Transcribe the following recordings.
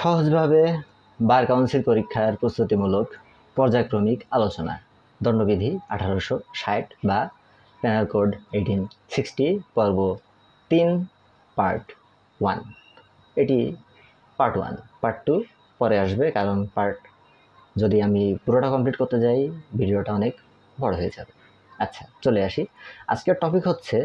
সহজভাবে bar council পরীক্ষার প্রস্তুতিমূলক পর্যায়ক্রমিক আলোচনা দণ্ডবিধি 1860 বা পেনাল কোড 1860 পর্ব 3 পার্ট 1। এটি পার্ট 1, পার্ট 2 পরে আসবে, কারণ পার্ট যদি আমি পুরোটা কমপ্লিট করতে যাই ভিডিওটা অনেক বড় হয়ে যাবে। আচ্ছা, চলে আসি। আজকের টপিক হচ্ছে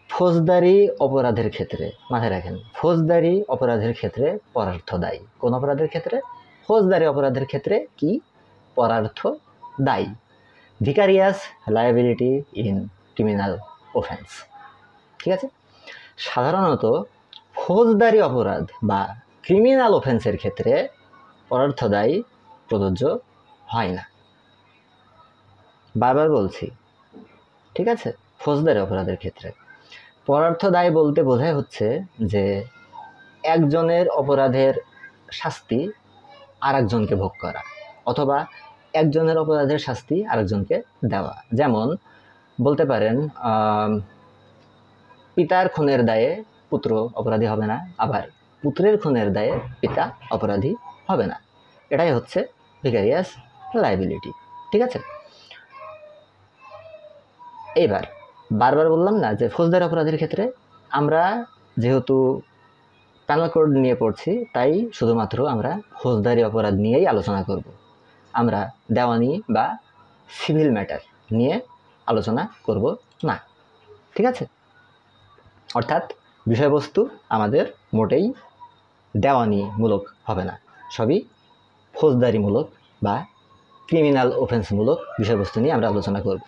ফৌজদারি অপরাধের ক্ষেত্রে। মাথায় রাখেন, ফৌজদারি অপরাধের ক্ষেত্রে পরার্থ দায়ী। কোন অপরাধের ক্ষেত্রে? ফৌজদারি অপরাধের ক্ষেত্রে কি পরার্থ দায়ী? ভিকারিয়াস লায়াবিলিটি ইন ক্রিমিনাল অফেন্স। ঠিক আছে। সাধারণত ফৌজদারি অপরাধ বা ক্রিমিনাল অফেন্সের ক্ষেত্রে পরার্থ দায়ী প্রযোজ্য হয় না। বারবার বলছি, ঠিক আছে। ফৌজদারি অপরাধের ক্ষেত্রে পরার্থ দায় বলতে বোঝায় হচ্ছে যে একজনের অপরাধের শাস্তি আরেকজনকে ভোগ করা, অথবা একজনের অপরাধের শাস্তি আরেকজনকে দেওয়া। যেমন বলতে পারেন পিতার খুনের দায়ে পুত্র অপরাধী হবে না, আবার পুত্রের খুনের দায়ে পিতা অপরাধী হবে না। এটাই হচ্ছে ভিকারিয়াস লায়াবিলিটি। ঠিক আছে। এইবার বারবার বললাম না যে ফৌজদারি অপরাধের ক্ষেত্রে আমরা যেহেতু পেনাল কোড নিয়ে পড়ছি, তাই শুধুমাত্র আমরা ফৌজদারি অপরাধ নিয়েই আলোচনা করব। আমরা দেওয়ানি বা সিভিল ম্যাটার নিয়ে আলোচনা করব না। ঠিক আছে। অর্থাৎ বিষয়বস্তু আমাদের মোটেই দেওয়ানিমূলক হবে না, সবই ফৌজদারিমূলক বা ক্রিমিনাল অফেন্সমূলক বিষয়বস্তু নিয়ে আমরা আলোচনা করব।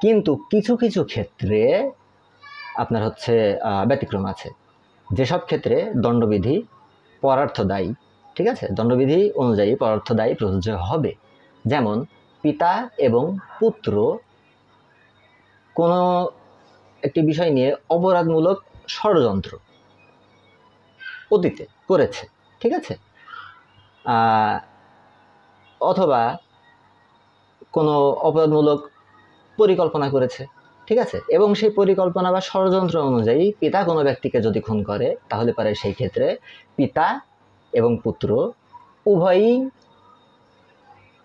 কিন্তু কিছু কিছু ক্ষেত্রে আপনার হচ্ছে ব্যতিক্রম আছে, যেসব ক্ষেত্রে দণ্ডবিধি পরার্থ দায়ী। ঠিক আছে। দণ্ডবিধি অনুযায়ী পরার্থ দায়ী প্রযোজ্য হবে। যেমন পিতা এবং পুত্র কোনো একটি বিষয় নিয়ে অপরাধমূলক ষড়যন্ত্র অতীতে করেছে। ঠিক আছে। অথবা কোনো অপরাধমূলক পরিকল্পনা করেছে। ঠিক আছে। এবং সেই পরিকল্পনা বা ষড়যন্ত্র অনুযায়ী পিতা কোনো ব্যক্তিকে যদি খুন করে, তাহলে পরে সেই ক্ষেত্রে পিতা এবং পুত্র উভয়ই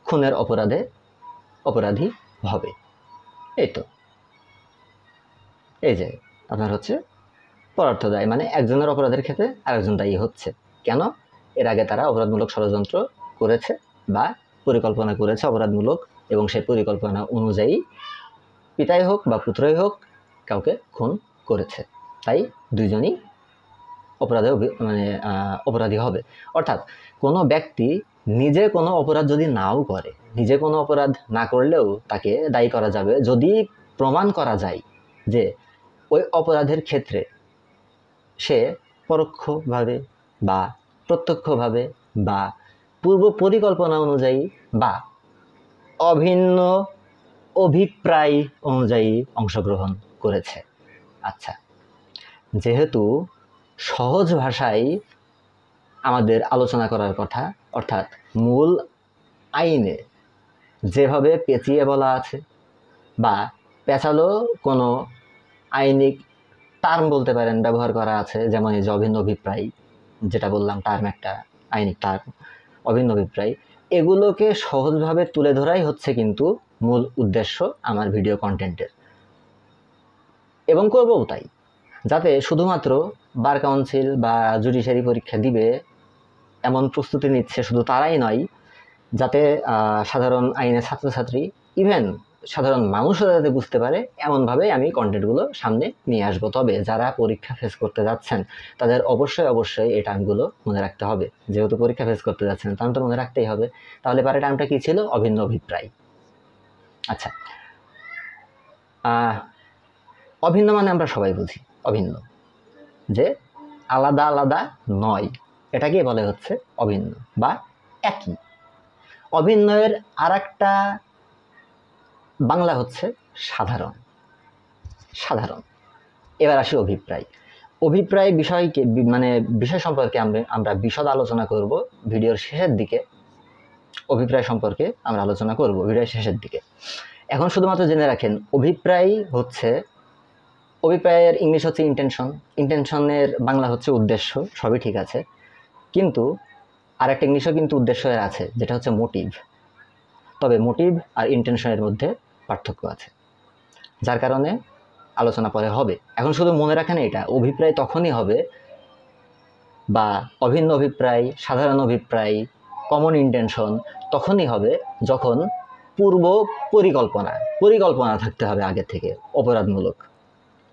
খুনের অপরাধে অপরাধী হবে। এই তো, এই যে আপনার হচ্ছে পরার্থ দায়, মানে একজনের অপরাধের ক্ষেত্রে আরেকজন দায়ী হচ্ছে। কেন? এর আগে তারা অপরাধমূলক ষড়যন্ত্র করেছে বা পরিকল্পনা করেছে অপরাধমূলক, এবং সেই পরিকল্পনা অনুযায়ী পিতাই হোক বা পুত্রই হোক কাউকে খুন করেছে। তাই দুইজনই অপরাধী হবে। অর্থাৎ কোনো ব্যক্তি নিজে কোনো অপরাধ যদি নাও করে, নিজে কোনো অপরাধ না করলেও তাকে দায়ী করা যাবে যদি প্রমাণ করা যায় যে ওই অপরাধের ক্ষেত্রে সে পরোক্ষভাবে বা প্রত্যক্ষভাবে বা পূর্ব পরিকল্পনা অনুযায়ী বা অভিন্ন অভিপ্রায় অনুযায়ী অংশগ্রহণ করেছে। আচ্ছা, যেহেতু সহজ ভাষায় আমাদের আলোচনা করার কথা, অর্থাৎ মূল আইনে যেভাবে পেঁচিয়ে বলা আছে বা পেঁচালো কোনো আইনিক টার্ম বলতে পারেন ব্যবহার করা আছে, যেমন এই যে অভিন্ন অভিপ্রায়, যেটা বললাম টার্ম, একটা আইনিক টার্ম অভিন্ন অভিপ্রায়, এগুলোকে সহজভাবে তুলে ধরাই হচ্ছে কিন্তু মূল উদ্দেশ্য আমার ভিডিও কন্টেন্টের, এবং করবও তাই, যাতে শুধুমাত্র বার কাউন্সিল বা জুডিশিয়ারি পরীক্ষা দিবে এমন প্রস্তুতি নিচ্ছে শুধু তারাই নয়, যাতে সাধারণ আইনের ছাত্রছাত্রী, ইভেন সাধারণ মানুষও যাতে বুঝতে পারে, এমনভাবে আমি কন্টেন্টগুলো সামনে নিয়ে আসবো। তবে যারা পরীক্ষা ফেস করতে যাচ্ছেন তাদের অবশ্যই এই টার্মগুলো মনে রাখতে হবে। যেহেতু পরীক্ষা ফেস করতে যাচ্ছেন, টার্ম তো মনে রাখতেই হবে। তাহলে পরে টার্মটা কী ছিল? অভিন্ন অভিপ্রায়। আচ্ছা, অভিন্ন মানে আমরা সবাই বুঝি অভিন্ন, যে আলাদা আলাদা নয়, এটাকে বলে হচ্ছে অভিন্ন বা একই। অভিন্নয়ের আর একটা বাংলা হচ্ছে সাধারণ। সাধারণ। এবার আসি অভিপ্রায়। অভিপ্রায় বিষয়কে বিষয় সম্পর্কে আমরা বিশদ আলোচনা করব ভিডিওর শেষের দিকে। অভিপ্রায় সম্পর্কে আমরা আলোচনা করব ভিডিওর শেষের দিকে। এখন শুধুমাত্র জেনে রাখেন, অভিপ্রায়ের ইংলিশ হচ্ছে ইন্টেনশন, ইন্টেনশনের বাংলা হচ্ছে উদ্দেশ্য। সবই ঠিক আছে, কিন্তু আরেকটা ইংলিশও কিন্তু উদ্দেশ্যের আছে, যেটা হচ্ছে মোটিভ। তবে মোটিভ আর ইন্টেনশনের মধ্যে পার্থক্য আছে, যার কারণে আলোচনা পরে হবে। এখন শুধু মনে রাখেন, এটা অভিপ্রায় তখনই হবে, বা অভিন্ন অভিপ্রায়, সাধারণ অভিপ্রায়, কমন ইন্টেনশন তখনই হবে যখন পূর্ব পরিকল্পনা থাকতে হবে আগে থেকে। অপরাধমূলক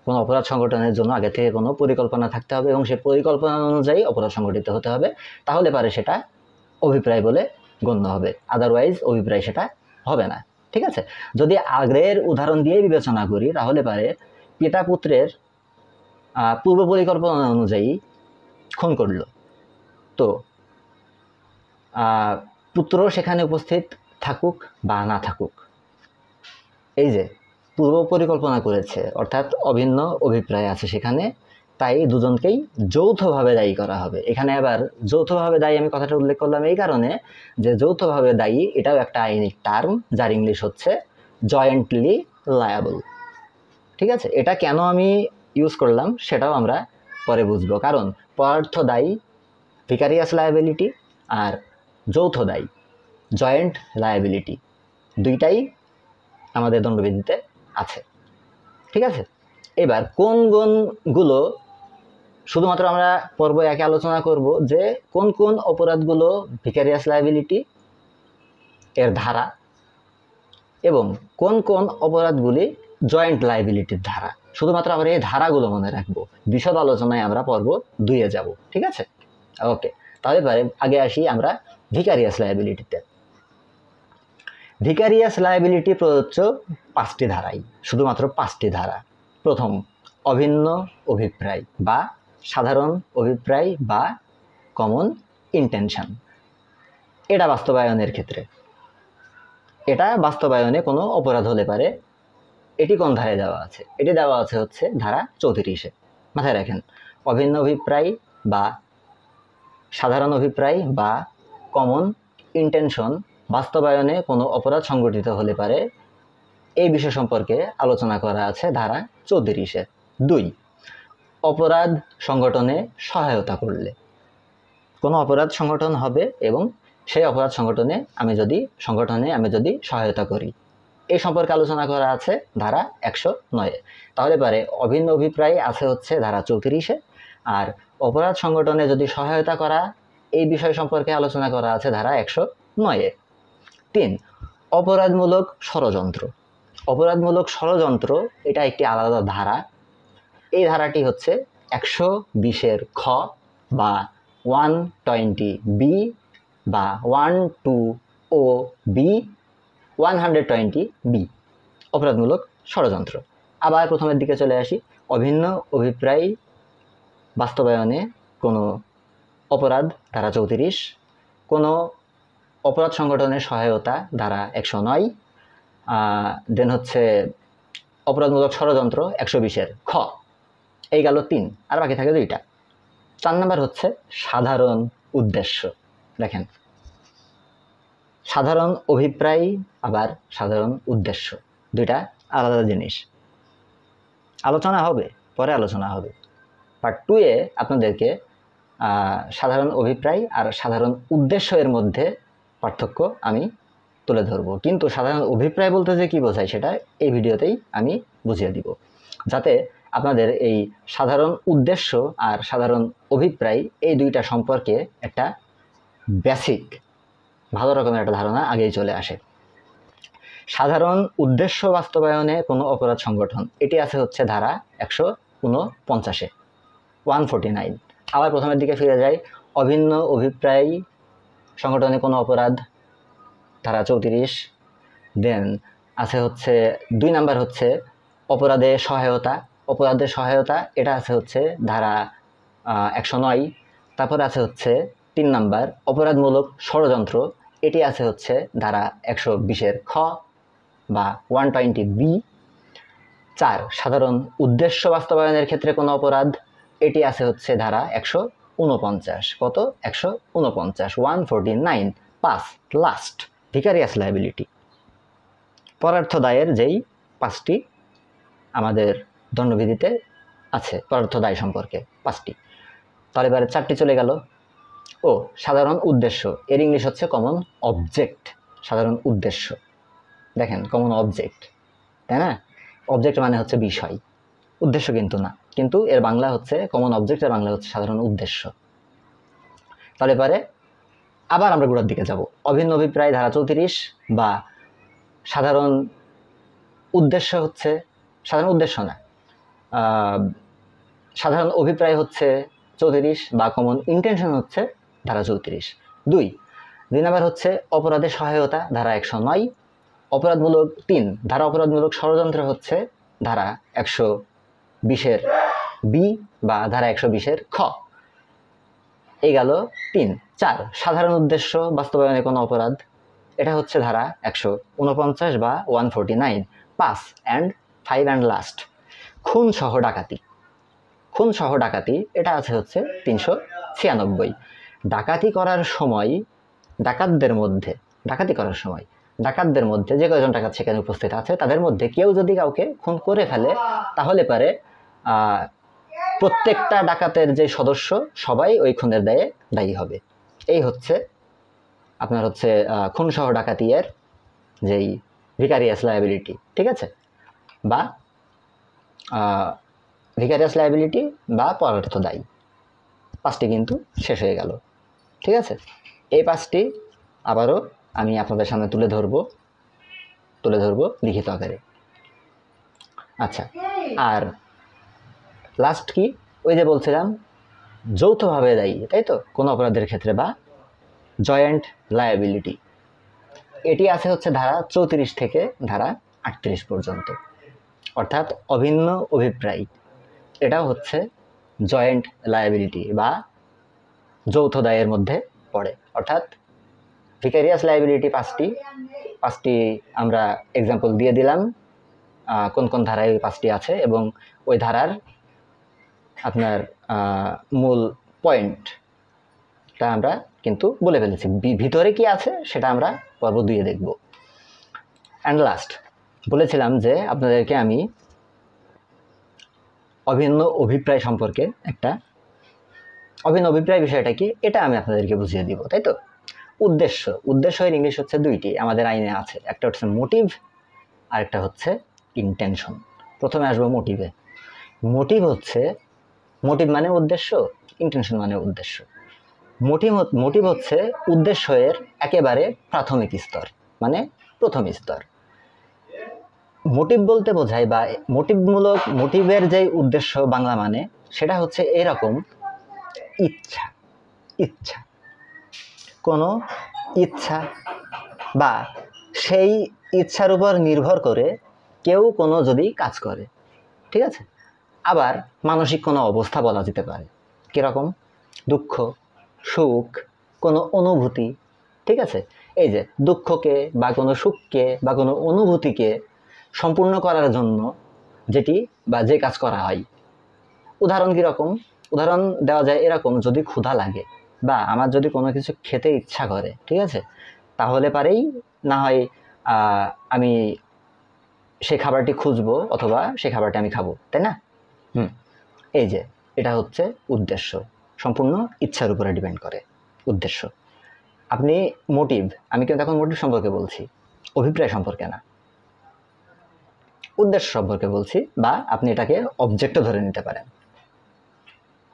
কোনো অপরাধ সংগঠনের জন্য আগে থেকে কোনো পরিকল্পনা থাকতে হবে, এবং সেই পরিকল্পনা অনুযায়ী অপরাধ সংগঠিত হতে হবে, তাহলে পারে সেটা অভিপ্রায় বলে গণ্য হবে। আদারওয়াইজ অভিপ্রায় সেটা হবে না। ঠিক আছে, যদি আগের উদাহরণ দিয়ে বিবেচনা করি, তাহলে পারে পিতা পুত্রের পূর্ব পরিকল্পনা অনুযায়ী খুন করল, তো পুত্র সেখানে উপস্থিত থাকুক বা না থাকুক, এই যে পূর্ব পরিকল্পনা করেছে, অর্থাৎ অভিন্ন অভিপ্রায় আছে সেখানে, তাই দুজনকেই যৌথভাবে দায়ী করা হবে। এখানে আবার যৌথভাবে দায়ী আমি কথাটা উল্লেখ করলাম এই কারণে যে যৌথভাবে দায়ী এটাও একটা আইনি টার্ম, যার ইংলিশ হচ্ছে জয়েন্টলি লায়াবল। ঠিক আছে, এটা কেন আমি ইউজ করলাম সেটাও আমরা পরে বুঝবো, কারণ পরার্থ দায়ী ভিকারিয়াস লায়াবিলিটি আর যৌথ দায়ী জয়েন্ট লায়াবিলিটি দুইটাই আমাদের দণ্ডবিধিতে আছে। ঠিক আছে, এবার কোন গুণগুলো শুধুমাত্র আমরা পর্ব একে আলোচনা করব যে কোন কোন অপরাধগুলো ভিকারিয়াস লায়াবিলিটি এর ধারা, এবং কোন কোন অপরাধগুলি জয়েন্ট লায়াবিলিটির ধারা। শুধুমাত্র আমরা এই ধারাগুলো মনে রাখবো, বিশদ আলোচনায় আমরা পর্ব 2-এ যাব। ঠিক আছে, ওকে, তাহলে আগে আসি আমরা ভিকারিয়াস লায়াবিলিটিতে। ভিকারিয়াস লায়াবিলিটি প্রযোজ্য 5টি ধারাই, শুধুমাত্র 5টি ধারা। প্রথম, অভিন্ন অভিপ্রায় বা সাধারণ অভিপ্রায় বা কমন ইন্টেনশন। এটা বাস্তবায়নের ক্ষেত্রে, এটা বাস্তবায়নে কোনো অপরাধ হলে পারে। এটি কোন ধারায় দেওয়া আছে? এটি দেওয়া আছে হচ্ছে ধারা 34-এ। মাথায় রাখেন, অভিন্ন অভিপ্রায় বা সাধারণ অভিপ্রায় বা কমন ইন্টেনশন বাস্তবায়নে কোনো অপরাধ সংগঠিত হলে পারে, এই বিষয় সম্পর্কে আলোচনা করা আছে ধারা 34-এ। 2, অপরাধ সংগঠনে সহায়তা করলে। কোনো অপরাধ সংগঠন হবে এবং সেই অপরাধ সংগঠনে আমি যদি সহায়তা করি, এই সম্পর্কে আলোচনা করা আছে ধারা 109-এ। তাহলে পারে অভিন্ন অভিপ্রায় আছে হচ্ছে ধারা 34-এ, আর অপরাধ সংগঠনে যদি সহায়তা করা, এই বিষয় সম্পর্কে আলোচনা করা আছে ধারা 109-এ। 3, অপরাধমূলক ষড়যন্ত্র। অপরাধমূলক ষড়যন্ত্র এটা একটি আলাদা ধারা। এই ধারাটি হচ্ছে 120-এর খ বা 120B বা 120B 120B অপরাধমূলক ষড়যন্ত্র। আবার প্রথমের দিকে চলে আসি, অভিন্ন অভিপ্রায় বাস্তবায়নে কোনো অপরাধ ধারা 34, কোনো অপরাধ সংগঠনের সহায়তা ধারা 109, দেন হচ্ছে অপরাধমূলক ষড়যন্ত্র 120-এর খ। এই গেল 3, আর বাকি থাকে 2টা। 4 নাম্বার হচ্ছে সাধারণ উদ্দেশ্য। দেখেন, সাধারণ অভিপ্রায় আবার সাধারণ উদ্দেশ্য দুইটা আলাদা জিনিস। আলোচনা হবে, পরে আলোচনা হবে। পার্ট 2-এ আপনাদেরকে সাধারণ অভিপ্রায় আর সাধারণ উদ্দেশ্য এর মধ্যে পার্থক্য আমি তুলে ধরবো, কিন্তু সাধারণ অভিপ্রায় বলতে যে কী বোঝায় সেটা এই ভিডিওতেই আমি বুঝিয়ে দিব, যাতে আপনাদের এই সাধারণ উদ্দেশ্য আর সাধারণ অভিপ্রায় এই দুইটা সম্পর্কে একটা বেসিক ভালো রকমের একটা ধারণা আগেই চলে আসে। সাধারণ উদ্দেশ্য বাস্তবায়নে কোনো অপরাধ সংগঠন, এটি আছে হচ্ছে ধারা 149-এ 149। আবার প্রথমের দিকে ফিরে যাই, অভিন্ন অভিপ্রায় সংগঠনে কোনো অপরাধ ধারা 34। দেন আছে হচ্ছে 2 নাম্বার হচ্ছে অপরাধে সহায়তা। অপরাধের সহায়তা এটা আছে হচ্ছে ধারা 109। তারপর আছে হচ্ছে 3 নাম্বার অপরাধমূলক ষড়যন্ত্র, এটি আছে হচ্ছে ধারা 120-এর খ বা 120B। 4, সাধারণ উদ্দেশ্য বাস্তবায়নের ক্ষেত্রে কোনো অপরাধ, এটি আছে হচ্ছে ধারা 149। কত? 149, 149। 5, লাস্ট ভিকারিয়াস লায়াবিলিটি। পরার্থ দায়ের যেই 5টি আমাদের দণ্ডবিধিতে আছে, পরার্থ দায় সম্পর্কে 5টি। তাহলে এবারে 4টি চলে গেল। ও সাধারণ উদ্দেশ্য, এর ইংলিশ হচ্ছে কমন অবজেক্ট। সাধারণ উদ্দেশ্য, দেখেন কমন অবজেক্ট, তাই না? অবজেক্ট মানে হচ্ছে বিষয়, উদ্দেশ্য কিন্তু না, কিন্তু এর বাংলা হচ্ছে কমন অবজেক্ট, এর বাংলা হচ্ছে সাধারণ উদ্দেশ্য। তাহলে পরে আবার আমরা গোড়ার দিকে যাব। অভিন্ন অভিপ্রায় ধারা 34 বা সাধারণ উদ্দেশ্য হচ্ছে, সাধারণ উদ্দেশ্য না, সাধারণ অভিপ্রায় হচ্ছে 34 বা কমন ইন্টেনশন হচ্ছে ধারা 34। দুই নাম্বার হচ্ছে অপরাধের সহায়তা ধারা 109। অপরাধমূলক 3 ধারা অপরাধমূলক ষড়যন্ত্র হচ্ছে ধারা 120-এর বি বা ধারা 120-এর খ। এই গেল 3। 4 সাধারণ উদ্দেশ্য বাস্তবায়নে কোনো অপরাধ, এটা হচ্ছে ধারা 149 বা 149। 5 অ্যান্ড লাস্ট খুন সহ ডাকাতি। খুন সহ ডাকাতি এটা আছে হচ্ছে 396। ডাকাতি করার সময় ডাকাতদের মধ্যে যে কয়জন ডাকাত সেখানে উপস্থিত আছে তাদের মধ্যে কেউ যদি কাউকে খুন করে ফেলে তাহলে পারে প্রত্যেকটা ডাকাতের যে সদস্য সবাই ওই খুনের দায়ে দায়ী হবে। এই হচ্ছে আপনার হচ্ছে খুন সহ ডাকাতি এর যেই ভিকারিয়াস লায়াবিলিটি, ঠিক আছে, বা ভিকারিয়াস লায়াবিলিটি বা পরার্থ দায়ী। 5টি কিন্তু শেষ হয়ে গেল, ঠিক আছে। এই 5টি আবারও আমি আপনাদের সামনে তুলে ধরবো লিখিত আকারে। আচ্ছা, আর লাস্ট কি, ওই যে বলছিলাম যৌথভাবে দায়ী, তাই তো, কোনো অপরাধের ক্ষেত্রে, বা জয়েন্ট লায়াবিলিটি, এটি আছে হচ্ছে ধারা 34 থেকে ধারা 38 পর্যন্ত। অর্থাৎ অভিন্ন অভিপ্রায় এটাও হচ্ছে জয়েন্ট লায়াবিলিটি বা যৌথ দায়ের মধ্যে পড়ে। অর্থাৎ ভিকারিয়াস লায়াবিলিটি 5টি আমরা এক্সাম্পল দিয়ে দিলাম কোন কোন ধারায় 5টি আছে, এবং ওই ধারার আপনার মূল পয়েন্টটা আমরা কিন্তু বলে ফেলেছি। ভিতরে কি আছে সেটা আমরা পর্ব 2-এ দেখব। অ্যান্ড লাস্ট বলেছিলাম যে আপনাদেরকে আমি অভিন্ন অভিপ্রায় সম্পর্কে অভিন্ন অভিপ্রায় বিষয়টা কি এটা আমি আপনাদেরকে বুঝিয়ে দিব, তাই তো। উদ্দেশ্যের ইংলিশ হচ্ছে 2টি আমাদের আইনে আছে, একটা হচ্ছে মোটিভ আর একটা হচ্ছে ইন্টেনশন। প্রথমে আসবো মোটিভে। মোটিভ মানে উদ্দেশ্য, ইন্টেনশন মানে উদ্দেশ্য। মোটিভ হচ্ছে উদ্দেশ্যের একেবারে প্রাথমিক স্তর, মানে প্রথম স্তর। মোটিভ বলতে বোঝায়, বা মোটিভের যে উদ্দেশ্য বাংলা মানে সেটা হচ্ছে এরকম, ইচ্ছা, কোনো ইচ্ছা বা সেই ইচ্ছার উপর নির্ভর করে কেউ কোনো যদি কাজ করে, ঠিক আছে। আবার মানসিক কোনো অবস্থা বলা যেতে পারে, কিরকম, দুঃখ, সুখ, কোনো অনুভূতি, ঠিক আছে। এই যে দুঃখকে বা কোনো সুখকে বা কোনো অনুভূতিকে সম্পূর্ণ করার জন্য যেটি বা যে কাজ করা হয়। উদাহরণ কীরকম, উদাহরণ দেওয়া যায় এরকম, যদি ক্ষুধা লাগে বা আমার যদি কোনো কিছু খেতে ইচ্ছা করে, ঠিক আছে, তাহলে পারেই না হয় আমি সেই খাবারটি খুঁজবো অথবা সেই খাবারটি আমি খাবো, তাই না? এই যে এটা হচ্ছে উদ্দেশ্য, সম্পূর্ণ ইচ্ছার উপরে ডিপেন্ড করে উদ্দেশ্য। আপনি মোটিভ, আমি কিন্তু এখন মোটিভ সম্পর্কে বলছি, অভিপ্রায় সম্পর্কে না, উদ্দেশ্য সম্পর্কে বলছি, বা আপনি এটাকে অবজেক্টও ধরে নিতে পারেন,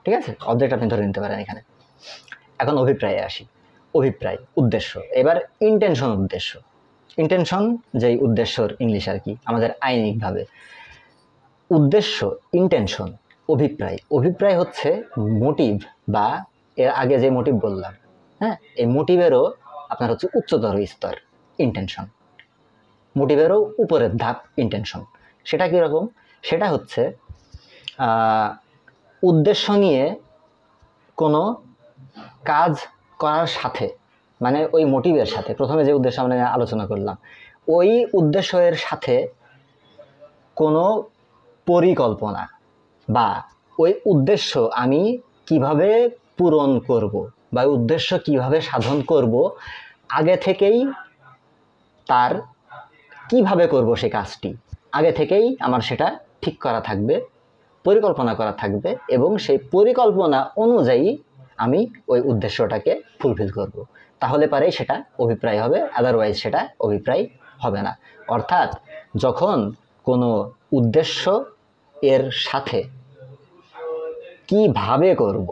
ঠিক আছে, অবজেক্ট আপনি ধরে নিতে পারেন এখানে। এখন অভিপ্রায়ে আসি। অভিপ্রায়, উদ্দেশ্য। এবার ইন্টেনশন যেই উদ্দেশ্যর ইংলিশ আর কি আমাদের আইনিকভাবে। উদ্দেশ্য, ইন্টেনশন, অভিপ্রায় হচ্ছে মোটিভ, বা এর আগে যে মোটিভ বললাম, হ্যাঁ, এই মোটিভেরও আপনার হচ্ছে উচ্চতর স্তর ইন্টেনশন, মোটিভেরও উপরের ধাপ ইন্টেনশন। সেটা কীরকম, সেটা হচ্ছে উদ্দেশ্য নিয়ে কোনো কাজ করার সাথে, মানে ওই মোটিভের সাথে, প্রথমে যে উদ্দেশ্য আমরা আলোচনা করলাম ওই উদ্দেশ্যের সাথে কোনো পরিকল্পনা বা ওই উদ্দেশ্য আমি কিভাবে পূরণ করব বা উদ্দেশ্য কিভাবে সাধন করব, আগে থেকেই তার কিভাবে করব সেই কাজটি আগে থেকেই আমার সেটা ঠিক করা থাকবে, পরিকল্পনা করা থাকবে, এবং সেই পরিকল্পনা অনুযায়ী আমি ওই উদ্দেশ্যটাকে ফুলফিল করব, তাহলে পারে সেটা অভিপ্রায় হবে, আদারওয়াইজ সেটা অভিপ্রায় হবে না। অর্থাৎ যখন কোনো উদ্দেশ্য এর সাথে কিভাবে করব,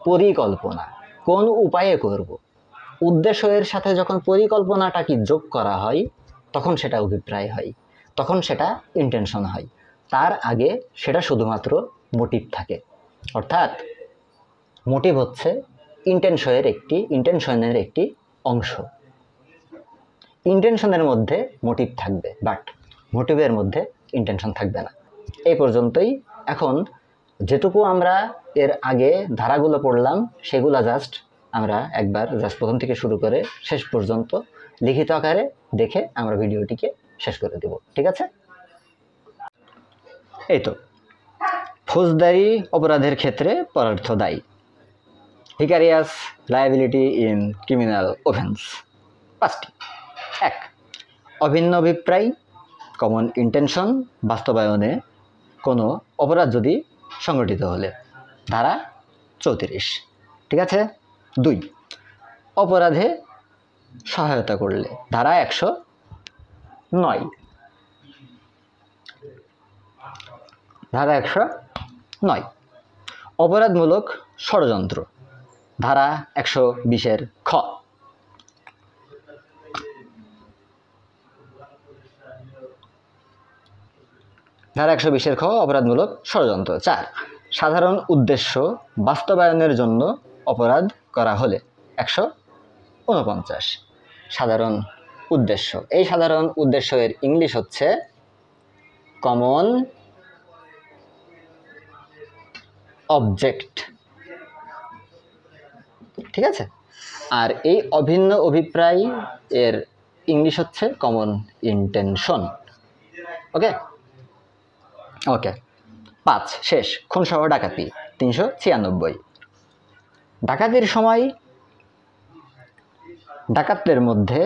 পরিকল্পনা কোন উপায়ে করব, উদ্দেশ্য এর সাথে যখন পরিকল্পনাটা কি যোগ করা হয় তখন সেটা অভিপ্রায় হয়, তখন সেটা ইন্টেনশন হয়। তার আগে সেটা শুধুমাত্র মোটিভ থাকে। অর্থাৎ মোটিভ হচ্ছে ইন্টেনশনের একটি অংশ। ইন্টেনশনের মধ্যে মোটিভ থাকবে, বাট মোটিভের মধ্যে ইন্টেনশন থাকবে না। এই পর্যন্তই। এখন যেটুকু আমরা এর আগে ধারাগুলো পড়লাম সেগুলা আমরা একবার প্রথম থেকে শুরু করে শেষ পর্যন্ত লিখিত আকারে দেখে আমরা ভিডিওটিকে শেষ করে দেব, ঠিক আছে? এই তো ফৌজদারি অপরাধের ক্ষেত্রে পরার্থ দায়ী, ভিকারিয়াস লায়াবিলিটি ইন ক্রিমিনাল অফেন্স। 5টি। 1. অভিন্ন অভিপ্রায়, কমন ইন্টেনশন বাস্তবায়নে কোনো অপরাধ যদি সংগঠিত হলে, ধারা 34, ঠিক আছে? 2. অপরাধে সহায়তা করলে, ধারা 109। ধারা 109। অপরাধমূলক ষড়যন্ত্র, ধারা 120 খ। ধারা 120 খ অপরাধমূলক ষড়যন্ত্র। 4. সাধারণ উদ্দেশ্য বাস্তবায়নের জন্য অপরাধ করা হলে, 149। সাধারণ উদ্দেশ্য, এই সাধারণ উদ্দেশ্যের ইংলিশ হচ্ছে কমন অবজেক্ট, ঠিক আছে? আর এই অভিন্ন অভিপ্রায় এর ইংলিশ হচ্ছে কমন ইন্টেনশন। ওকে ওকে 5 শেষ। খুনসহ ডাকাতি, 396। ডাকাতির সময় ডাকাতদের মধ্যে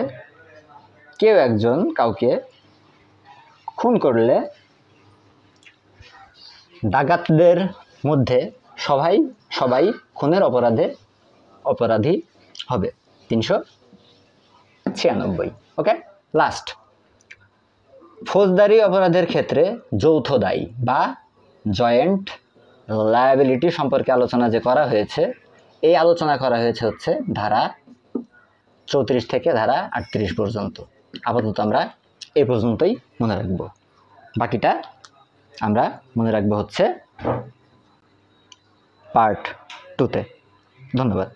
কেউ একজন কাউকে খুন করলে ডাকাতদের মধ্যে সবাই খুনের অপরাধী হবে, 396। ওকে লাস্ট, ফৌজদারি অপরাধের ক্ষেত্রে যৌথ দায়ী বা জয়েন্ট লায়াবিলিটি সম্পর্কে আলোচনা যে করা হয়েছে, এই আলোচনা করা হয়েছে হচ্ছে ধারা 34 থেকে ধারা 38 পর্যন্ত। আপাতত আমরা এই পর্যন্তই মনে রাখব, বাকিটা আমরা মনে রাখবো হচ্ছে পার্ট 2-তে। ধন্যবাদ।